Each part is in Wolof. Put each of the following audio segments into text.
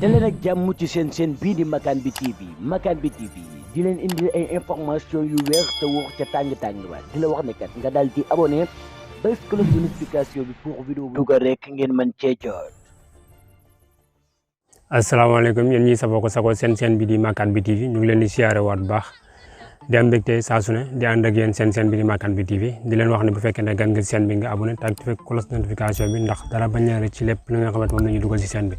daleen ak jàmm ci seen bii di Makane bi TV Makane bi TV di leen indi ay information yu wér te wóor ca tàng-tàng ba di la wax ne kat nga daal di abonné bés cloche de notification bi pour vidéo bu dugal rek ngeen mën cee jot. asalaamaaleykum yéen ñi safoo ko sako seen bi di Makane bi TV ñu ngi leen di siyaare waat bu baax di am mbégte saa su ne di ànd ak yéen seen bi di Makane bi TV di leen wax ne bu fekkee ne gan nga seen bi nga abonné te activé cloche de notification bi ndax dara bañ a rëcc ci lépp li nga xamante moom la ñu dugal ci seen bi.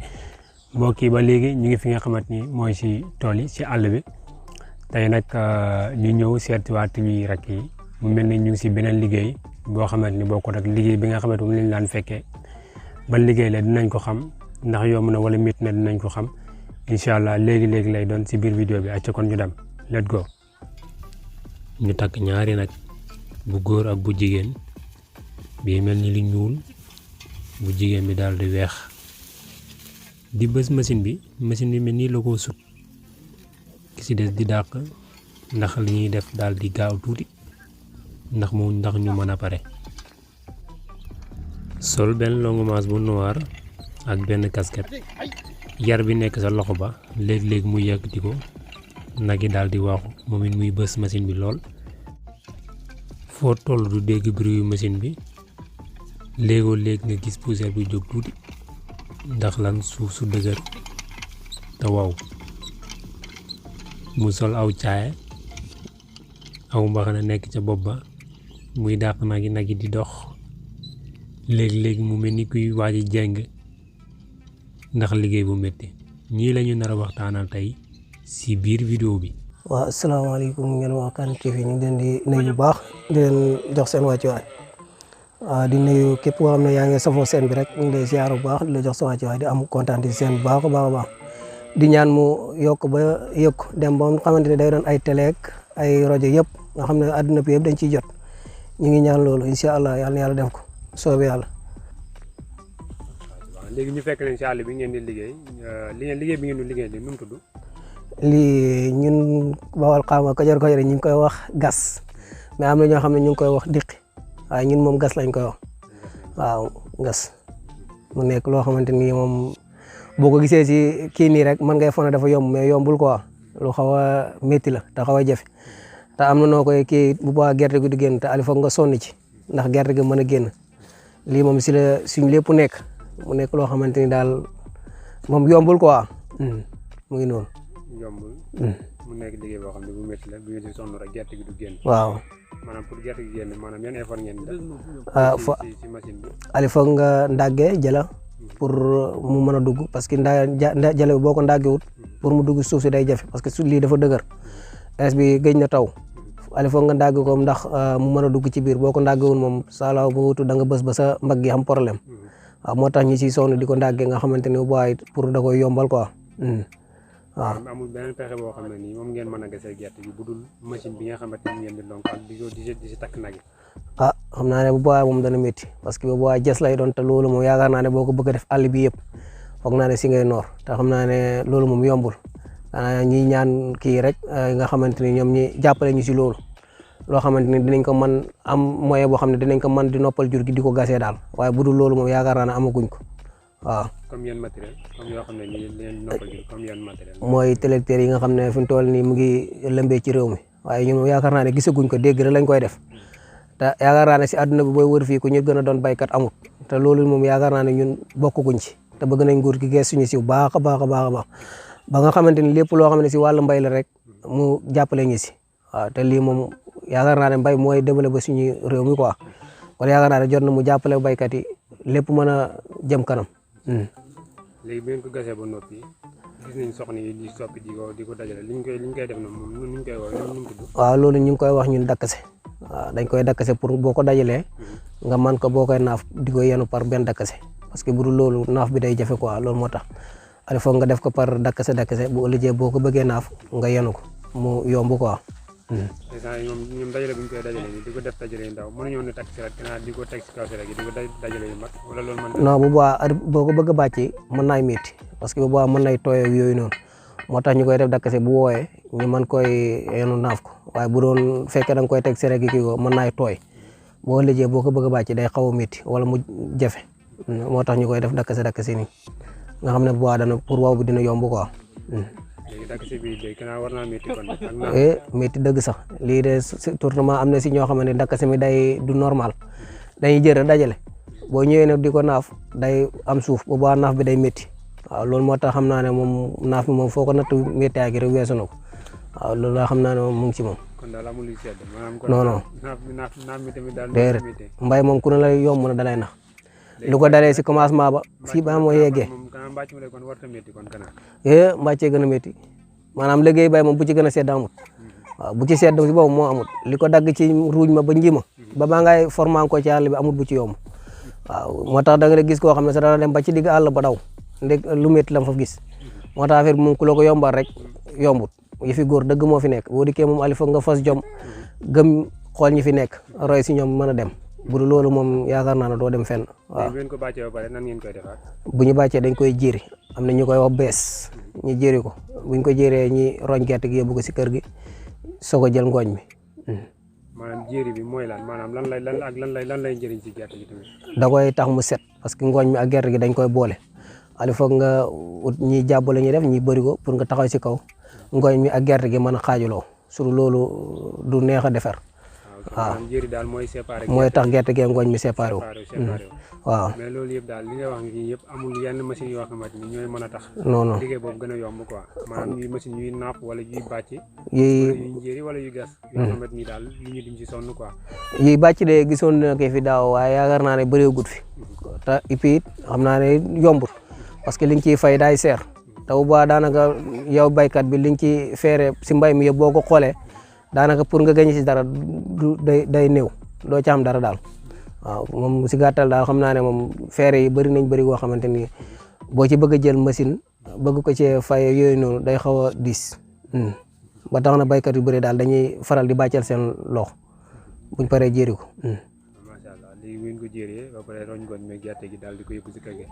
mbokk yi ba léegi ñu ngi fi nga xamante ni mooy si tool yi si àll bi tey nag ñu ñëw seetiwaat ñuy rek yi mu mel ni ñu ngi si beneen liggéey boo xamante ni bokkut ak liggéey bi nga xamante moom lañ daan fekkee ban liggéey la dinañ ko xam ndax yomb na wala mit na dinañ ko xam incha allah léegi lay doon si biir vidéo bi acca kon ñu dem let's go. ñu takk ñaari nag bu góor ak bu jigéen bii mel ni lu ñuul bu jigéen bi daal di weex di bës machine bi mel nii la ko sut ki si des di dàq ndax li ñuy def daal di gaaw tuuti ndax ñu mën a pare. sol benn longue manche bu noir ak benn casquette yar bi nekk sa loxo ba léeg-léeg mu yëkkati ko nag yi daal di waaxu moom it muy bës machine bi lool foo toll du dégg bruit machine bi léegoo léeg nga gis poussière bi jóg tuuti ndax lan suuf su dëgër te waaw mu sol aw caaya aw mbaxana nekk ca bopp ba muy dàq nag yi di dox léeg-léeg mu mel ni kuy waaj a jeng ndax liggéey bu métti ñii la ñu nar a waxtaanal tey si biir vidéo bi. waaw asalaamaaleykum ngeen Makane TV ñu ngi leen di nuyu bu baax di leen jox seen wàccuwaay waaw di nuyu képp koo xam ne yaa ngi safoo seen bi rek ñu ngi lay ziar bu baax di la jox sa wàccuwaay di am kontaan ci seen bu baax a baax di ñaan mu yokk ba yëkk dem ba nga xamante ne day doon ay télé ak ay rajo yëpp nga xam ne àdduna bi yëpp dañ ciy jot ñu ngi ñaan loolu incha allah yal na yàlla def ko soobee yàlla. léegi ñu fekk leen si àll bi ngeen di liggéey liggéey bi ngeen di liggéey nu mu tudd. lii ñun Bawal xaama Kajoor ñu ngi koy wax gas mais am na ñoo xam ne ñu ngi koy wax diqi waaye ñun moom gas lañ koy wax waaw gas mu nekk loo xamante ni moom boo ko gisee si kii nii rek mën ngay foog ne dafa yomb mais yombul quoi lu xaw a métti la te xaw a jafe te am na noo koy kii bu baax gerte gi di génn te ali foog nga sonn ci ndax gerte gi mën a génn lii moom si la suñ lépp nekk mu nekk loo xamante ni daal moom yombul quoi mu ngi noonu. yombul. mu nekk liggéey boo xam ne bu métti la bu ñu si sonn rek gerte gi du génn. waaw. maanaam pour gerte gi génn maanaam yan effort ngeen def. si machine bi. ali foog nga ndàggee jëla pour mu mën a dugg parce que jële bi boo ko ndàggewut pour mu dugg suuf si day jafe parce que su lii dafa dëgër es bi gëj na taw ali foog nga ndàgg ko ndax mu mën a dugg ci biir boo ko ndàggewul moom sala bu wutu da nga bës ba sa mbagg yi am problème waaw moo tax ñi si sonn di ko ndàggee nga xamante ne bu baax pour da koy yombal quoi waaw. amul beneen pexe boo xam ne nii moom ngeen mën a gasee gerte gi bu dul machine bi nga xamante ni ngeen di lonk ak di si takk nag yi. xam naa ne bu baax moom dana métti parce que bu baax jes lay doon te loolu moom yaakaar naa ne boo ko bëgg a def àll bi yëpp foog naa ne si ngay noor te xam naa ne loolu moom yombul ñi ñaan kii rek nga xamante ni ñoom ñi jàppale ñu si loolu loo xamante ni dinañ ko mën am moyen boo xam ne dinañ ko mën di noppal jur gi di ko gasee daal waaye bu dul loolu moom yaakaar naa ne amaguñ ko waaw. comme yan matériel comme yoo xam ne nii leen noppal jur comme yan matériel. mooy tracteur yi nga xam ne fi mu toll nii mu ngi lëmbee ci réew mi waaye ñun yaakaar naa ne gisaguñ ko dégg rek lañ koy def te yaakaar naa ne si àdduna bi booy wër fii ku ñu gën a doon baykat amut te loolu moom yaakaar naa ne ñun bokkuñ ci te bëgg nañ nguur gi gees suñu si baax a baax ba nga xamante ni lépp loo xam ne si wàllu mbay la rek mu jàppale ñu si waaw te lii moom yaakaar naa ne mbay mooy développé suñu réew mi quoi kon yaakaar naa ne jot na mu jàppale baykat yi lépp mën a jëm kanam. léegi bi ngeen ko gasee ba noppi gis nañ soxna yi di soppi di ko dajale liñ koy def na moom nuñ koy wax nu mu tudd. waaw loolu ñu ngi koy wax ñun dakkase waaw dañ koy dakkase pour boo ko dajalee nga man ko boo koy naaf di ko yenu par benn dakkase parce que bu dul loolu naaf bi day jafe quoi loolu moo tax il faut nga def ko par dakkase bu ëllëgee boo ko bëggee naaf nga yenu ko mu yomb quoi. ñoom dajale bu ñu koy dajale nii di ko def dajale yu ndaw mënuñoo ne takk si rek di ko teg si kaw si rek di ko dajale yu mag wala loolu mën non bu boobaa boo ko bëgg a bàcc mën naay métti parce que bu boobaa mën nay tooy ak yooyu noonu moo tax ñu koy def dakkase bu wooyee ñu mën koy yenu naaf ko waaye bu doon fekkee da nga koy teg si rek kii ko mën naay tooy boo ëllëgee boo ko bëgg a bàcc day xaw a métti wala mu jafe moo tax ñu koy def dakkase nii nga xam ne bu waa dana pour wow bi dina yomb quoi. léegi dagg si biir day war naa métti kon métti dëgg sax lii de tournement am na si ñoo xamante ne dakk si mi day du normal dañuy jël dajale boo ñëwee nag di ko naaf day am suuf bu baax naaf bi day métti waaw loolu moo tax xam naa ne moom naaf bi moom foo ko natt métti ak rek weesu na ko waaw loolu laa xam naa ne moom mu ngi ci moom. kon daal amul lu sedd maanaam kon non non naaf mi tamit daal déedéet mbay moom ku ne la yomb na dalay nax lu ko dalee si commencement ba fii ba moo yeggee mbàccee gën a métti maanaam liggéey bay moom bu ci gën a sedd amut waaw bu ci sedd si boobu moo amut li ko dagg ci ruuj ma ba njima ba baa ngay forman ko ci àll bi amut bu ci yomb waaw moo tax da nga gis koo xam ne sa dana dem ba ci digg àll ba daw ndeg lu métti la fa gis moo tax affaire bi moom ku la ko yombal rek yombut yi fi góor dëgg moo fi nekk boo dikkee moom ali foog nga fas jom gëm xool ñi fi nekk roy si ñoom mën a dem bu dul loolu moom yaakaar naa ne doo dem fenn waaw. bu ngeen ko bàccee ba pare nan ngeen koy defaat. bu ñu bàccee dañ koy jéeri am na ñu koy wax bees ñu jéeri ko buñ ko jéeree ñi roñ gerte gi yóbbu ko si kër gi soog a jël ngooñ mi. maanaam jéeri bi mooy lan maanaam lan lay njëriñ ci gerte gi tamit. da koy tax mu set parce que ngooñ mi ak gerte gi dañ koy boole ali foog nga ut ñi jàpp la ñuy def ñi bëri ko pour nga taxaw si kaw ngooñ mi ak gerte gi mën a xaajaloo sur loolu du neex a defar. waaw njëriñ daal mooy séparé. mooy tax gerte gi ngooñ mi séparé wu. waaw mais loolu yëpp daal li nga wax nii yëpp amul yenn machine yoo xamante ni ñooy mën a tax. non non liggéey boobu gën a yomb quoi maanaam ñuy machine yuy napp wala yuy bàcc. yuy njëri wala yu gas. yoo xamante ni daal li ñu duñ ci sonn quoi. yuy bàcc de gisoon na ko fi daaw waaye yaakaar naa ne bëreegut fi te et puis xam naa ne yombut parce que li nga ciy fay daay seer te bu baax daanaka yow baykat bi li nga ciy feere si mbay mi yëpp boo ko xoolee. daanaka pour nga gañ si dara du day néew doo ci am dara daal waaw moom si gàttal daal xam naa ne moom feere yi bëri nañ bëri goo xamante ni boo ci bëgg a jël machine bëgg ko cee fay yooyu noonu day xaw a diis ba tax na béykat yu bëri daal dañuy faral di bàcceel seen loxo buñ paree jéeri ko. macha allah léegi bu ngeen ko jéeree ba pare roñ gooñ meeg gerte gi daal di ko yóbbu si kër gi.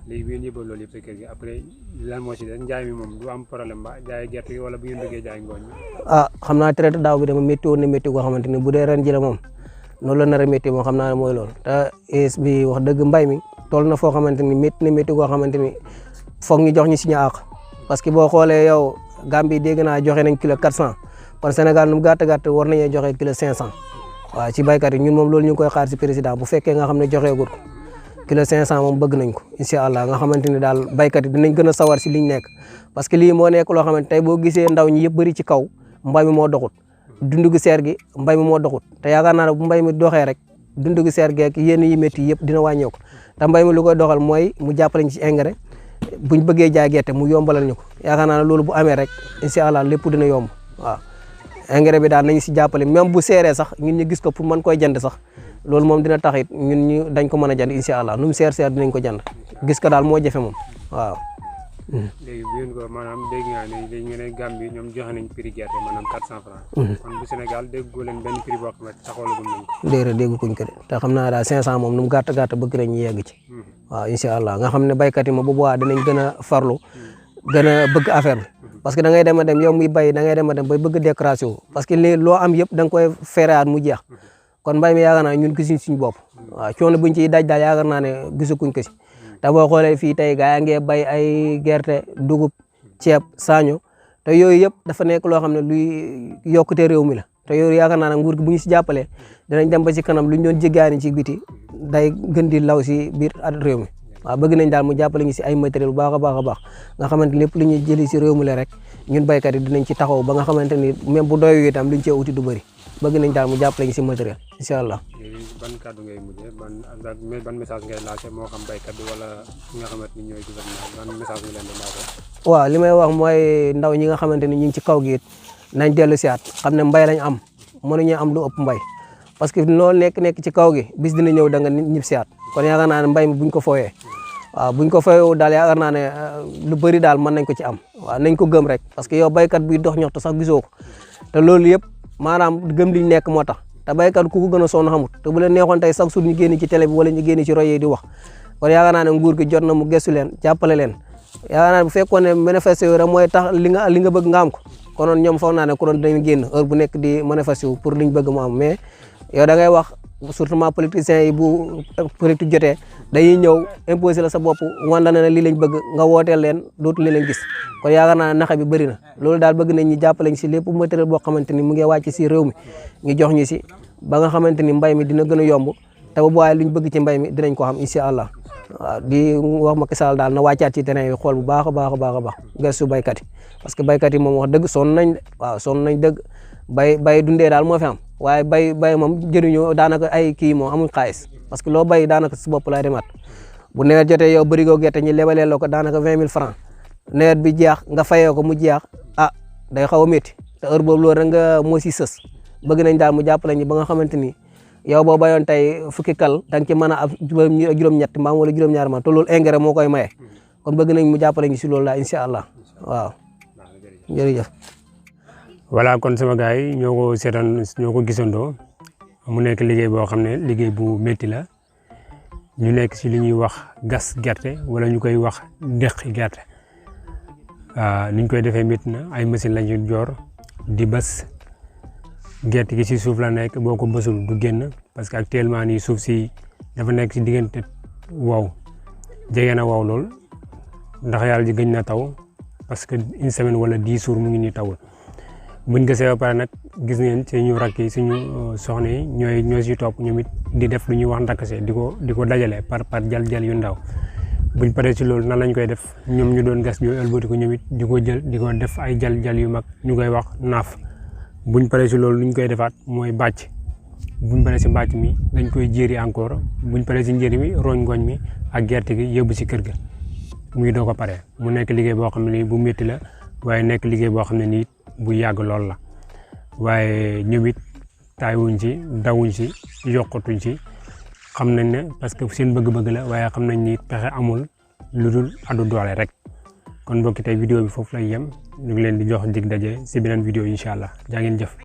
léegi bu ngeen yóbboo loolu yëpp si kër gi après lan moo si des njaay mi moom du am problème ba jaay gerte gi wala bu ngeen bëggee jaay ngooñ mi. xam naa traité daaw bi dama métti woon na métti goo xamante ni bu dee ren ji la moom noonu la nar a métti moom xam naa ne mooy loolu te es bi wax dëgg mbay mi toll na foo xamante ni métti na métti goo xamante ni foog ñu jox ñu suñu àq parce que boo xoolee yow Gambie dégg naa joxe nañ kilo 400 kon Sénégal nu mu gàtt gàtt war nañoo joxe kilo 500 waaw ci baykat yi ñun moom loolu ñu ngi koy xaar si président bu fekkee nga xam ne joxeegut ko kilo 500 moom bëgg nañ ko incha allah nga xamante ni daal baykat yi dinañ gën a sawar si liñ nekk parce que lii moo nekk loo xamante tey boo gisee ndaw ñi yëpp bëri ci kaw mbay mi moo doxut dundu gi seer gi mbay mi moo doxut te yaakaar naa ne bu mbay mi doxee rek dundu gi seer geek yéen yi métti yëpp dina wàññeeku te mbay mi lu koy doxal mooy mu jàppale ñu ci engrais buñ bëggee jaay gerte mu yombalal ñu ko yaakaar naa ne loolu bu amee rek incha allah lépp dina yomb waaw engrais bi daal nañu si jàppale même bu seeree sax ñun ñu gis ko pour mën koy jënd sax loolu moom dina tax it ñun ñu dañ ko mën a jënd incha allah nu mu seer dinañ ko jënd gis ko daal moo jafe moom waaw. léegi bu ngeen ko maanaam dégg nga ne léegi ngeen ne Gambie ñoom joxe nañ prix gerte maanaam 400 francs. kon bu Sénégal déggoo leen benn prix boo xam ne taxawalagum nañ ko. déedéet déggu kuñ ko de te xam naa daal 500 moom nu mu gàtt gàtt bëgg nañ ñu yegg ci. waaw incha allah nga xam ne baykat yi moom bu boobaa dinañ gën a farlu gën a bëgg affaire bi parce que da ngay dem a dem yow muy bay da ngay dem a dem bay bëgg déclaration parce que lii loo am yëpp da nga koy fereyaat mu jeex kon mbay mi yaakaar naa ñun gisuñ suñu bopp waaw coono buñ ciy daj daal yaakaar naa ne gisaguñ ko si te boo xoolee fii tey gaa yaa ngi bay ay gerte dugub ceeb saaño te yooyu yëpp dafa nekk loo xam ne luy yokkute réew mi la te yooyu yaakaar naa ne nguur gi bu ñu si jàppalee danañ dem ba si kanam luñ doon jéggaani ci biti day gën di law si biir réew mi waaw bëgg nañ daal mu jàppale ñu si ay matériel bu baax a baax a baax nga xamante lépp lu ñuy jëli si réew mi la rek ñun baykat yi dinañ ci taxaw ba nga xamante ni même bu doyu itam luñ cee uti du bëri bëgg nañ daal mu jàppale ñu si matériel incha allah. ban kàddu ngay mujjee ban message ngay lancé moo xam baykat bi wala ñi nga xamante ni ñooy gouvernement ban message nga leen di lancé. waaw li may wax mooy ndaw ñi nga xamante ni ñu ngi ci kaw gi it nañ dellu si at xam ne mbay lañ am mënuñu am lu ëpp mbay parce que loolu nekk ci kaw gi bis dina ñëw da nga ñib si at kon yaakaar naa ne mbay mi buñ ko fooyee waaw buñ ko fooyee daal yaakaar naa ne lu bëri daal mën nañ ko ci am waaw nañ ko gëm rek parce que yow baykat bi dox ñoxtu sax gisoo ko te loolu yëpp maanaam gëm liñ nekk moo tax te baykat ku ko gën a sonn xamut te bu leen neexoon tey chaque jour ñu génn ci télé bi wala ñu génn ci rajo yi di wax kon yaakaar naa ne nguur gi jot na mu gëstu leen jàppale leen yaakaar naa ne bu fekkoon ne manifesté wu rek mooy tax li nga bëgg nga am ko konoon ñoom foog naa ne konoon dañu génn heure bu nekk di manifesté wu pour liñ bëgg mu am mais yow da ngay wax surtout politiciens yi bu politique jotee dañuy ñëw imposer la sa bopp wan la ne lii lañ bëgg nga wooteel leen dootu leen gis kon yaakaar naa naxa bi bëri na loolu daal bëgg nañ ñi jàppale ñu si lépp matériel boo xamante ni mu ngi wàcc si réew mi ñu jox ñu si ba nga xamante ni mbay mi dina gën a yomb te bu booyee luñ bëgg ci mbay mi dinañ ko xam incha allah waaw di wax Macky Sall daal na wàccaat ci terrain yi xool bu baax a baax a baax a baax gëstu baykat yi parce que baykat yi moom wax dëgg sonn nañ de waaw sonn nañ dëgg bay dundee daal moo fi am waaye bay moom jëriñoo daanaka ay kii moom amuñ xaalis parce que loo bay daanaka si bopp lay demaat bu nawet jotee yow bërigo gerte ñi lebalee la ko daanaka 20 000 francs nawet bi jeex nga fayee ko mu jeex day xaw a métti te heure boobu loolu rek nga moo si sës bëgg nañ daal mu jàppale ñu ba nga xamante ni yow boo bayoon tey fukki kal da nga ci mën a am juróom-ñett mbaam wala juróom-ñaar mbaam te loolu engrais moo koy maye kon bëgg nañ mu jàppale ñu si loolu daal incha allah waaw jërëjëf. voilà kon sama gars yi ñoo ko seetaan ñoo ko gisandoo mu nekk liggéey boo xam ne liggéey bu métti la ñu nekk si li ñuy wax gas gerte wala ñu koy wax deqi gerte ni ñu koy defee métti na ay machine lañu joor di bës gerte gi si suuf la nekk boo ko bësul du génn parce que actuellement nii suuf si dafa nekk si diggante wow jege na wow lool ndax yàlla ji gëj na taw parce que une semaine wala 10 jours mu ngi nii tawul buñ gasee ba pare nag gis ngeen suñu rakk yi suñu soxna yi ñoo si topp ñoom it di def lu ñuy wax ndakase di ko dajale par jal yu ndaw buñ paree si loolu nan lañ koy def ñoom ñu doon gas ñu ëlbati ko ñoom it di ko jël di ko def ay jal yu mag ñu koy wax naaf buñ paree si loolu luñ koy defaat mooy bàcc buñ paree si bàcc mi dañ koy jéeri encore buñ paree si njëri mi roñ ngooñ mi ak gerte gi yóbbu si kër ga muy doo ko pare mu nekk liggéey boo xam ne nii bu métti la waaye nekk liggéey boo xam ne nii bu yàgg lool la waaye ñoom it taayuñ ci dawuñ ci yokkatuñ ci xam nañ ne parce que seen bëgg-bëgg la waaye xam nañ ni pexe amul lu dul addu doole rek kon mbokki tey vidéo bi foofu lay yem ñu ngi leen di jox dig daje si beneen vidéo incha allah jaa ngeen jëf.